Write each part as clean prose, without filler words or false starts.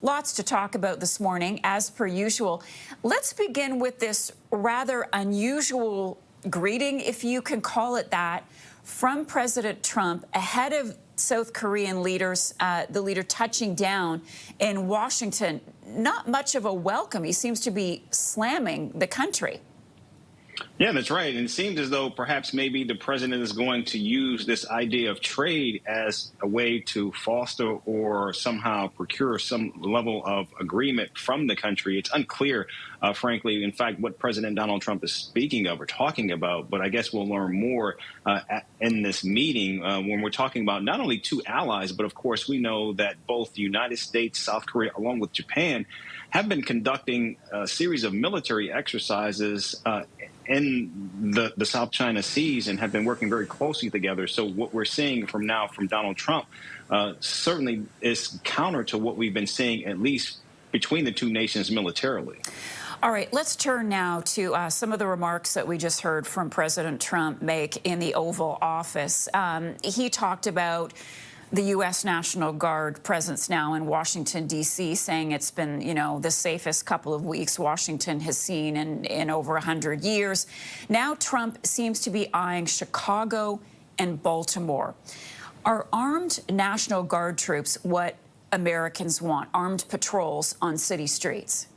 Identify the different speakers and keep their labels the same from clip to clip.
Speaker 1: lots to talk about this morning, as per usual. Let's begin with this rather unusual greeting, if you can call it that, from President Trump ahead of South Korean leaders, the leader touching down in Washington. Not much of a welcome. He seems to be slamming the country.
Speaker 2: Yeah, that's right. And it seems as though perhaps maybe the president is going to use this idea of trade as a way to foster or somehow procure some level of agreement from the country. It's unclear, frankly, in fact, what President Donald Trump is speaking of or talking about. But I guess we'll learn more in this meeting when we're talking about not only two allies, but of course, we know that both the United States, South Korea, along with Japan, have been conducting a series of military exercises in the South China Seas and have been working very closely together. So what we're seeing from Donald Trump certainly is counter to what we've been seeing, at least between the two nations militarily.
Speaker 1: All right, let's turn now to some of the remarks that we just heard from President Trump make in the Oval Office. He talked about the U.S. National Guard presence now in Washington, D.C., saying it's been, the safest couple of weeks Washington has seen in over 100 years. Now Trump seems to be eyeing Chicago and Baltimore. Are armed National Guard troops what Americans want, armed patrols on city streets?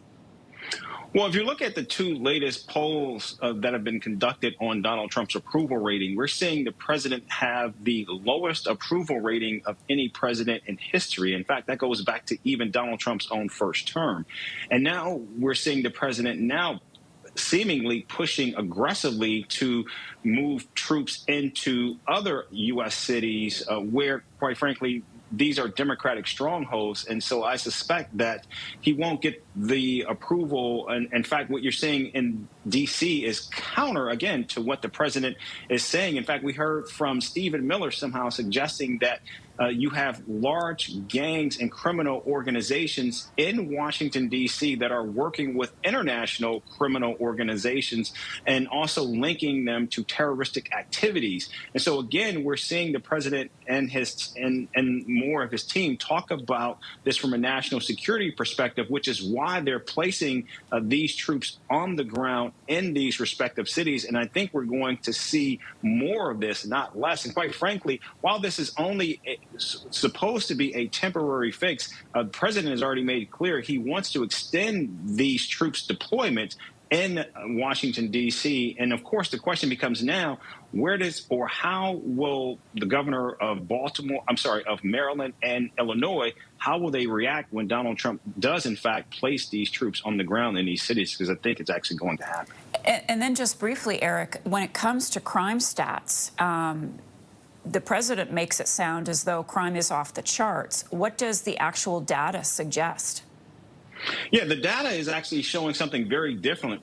Speaker 2: Well, if you look at the two latest polls that have been conducted on Donald Trump's approval rating, we're seeing the president have the lowest approval rating of any president in history. In fact, that goes back to even Donald Trump's own first term. And now we're seeing the president now seemingly pushing aggressively to move troops into other U.S. cities where, quite frankly, these are Democratic strongholds. And so I suspect that he won't get the approval. And in fact, what you're seeing in D.C. is counter, again, to what the president is saying. In fact, we heard from Stephen Miller somehow suggesting that you have large gangs and criminal organizations in Washington, D.C. that are working with international criminal organizations and also linking them to terroristic activities. And so, again, we're seeing the president and more of his team talk about this from a national security perspective, which is why they're placing these troops on the ground in these respective cities. And I think we're going to see more of this, not less. And quite frankly, while this is only supposed to be a temporary fix, the president has already made it clear he wants to extend these troops' deployment in Washington, D.C. And of course, the question becomes now, how will the governor of Maryland and Illinois, how will they react when Donald Trump does, in fact, place these troops on the ground in these cities? Because I think it's actually going to happen.
Speaker 1: And then just briefly, Eric, when it comes to crime stats, the president makes it sound as though crime is off the charts. What does the actual data suggest?
Speaker 2: Yeah, the data is actually showing something very different.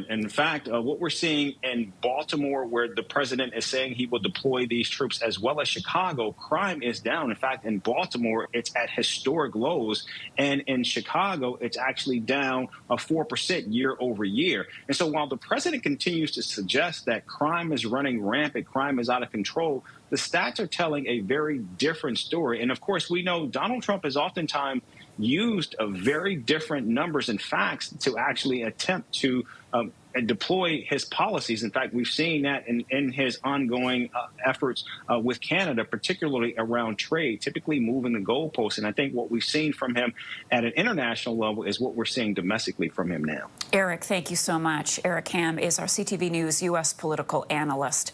Speaker 2: In fact, what we're seeing in Baltimore, where the president is saying he will deploy these troops, as well as Chicago, crime is down. In fact, in Baltimore, it's at historic lows. And in Chicago, it's actually down 4% year over year. And so while the president continues to suggest that crime is running rampant, crime is out of control, the stats are telling a very different story. And of course, we know Donald Trump has oftentimes used very different numbers and facts to actually attempt to deploy his policies. In fact, we've seen that in his ongoing efforts with Canada, particularly around trade, typically moving the goalposts. And I think what we've seen from him at an international level is what we're seeing domestically from him now.
Speaker 1: Eric, thank you so much. Eric Ham is our CTV News U.S. political analyst.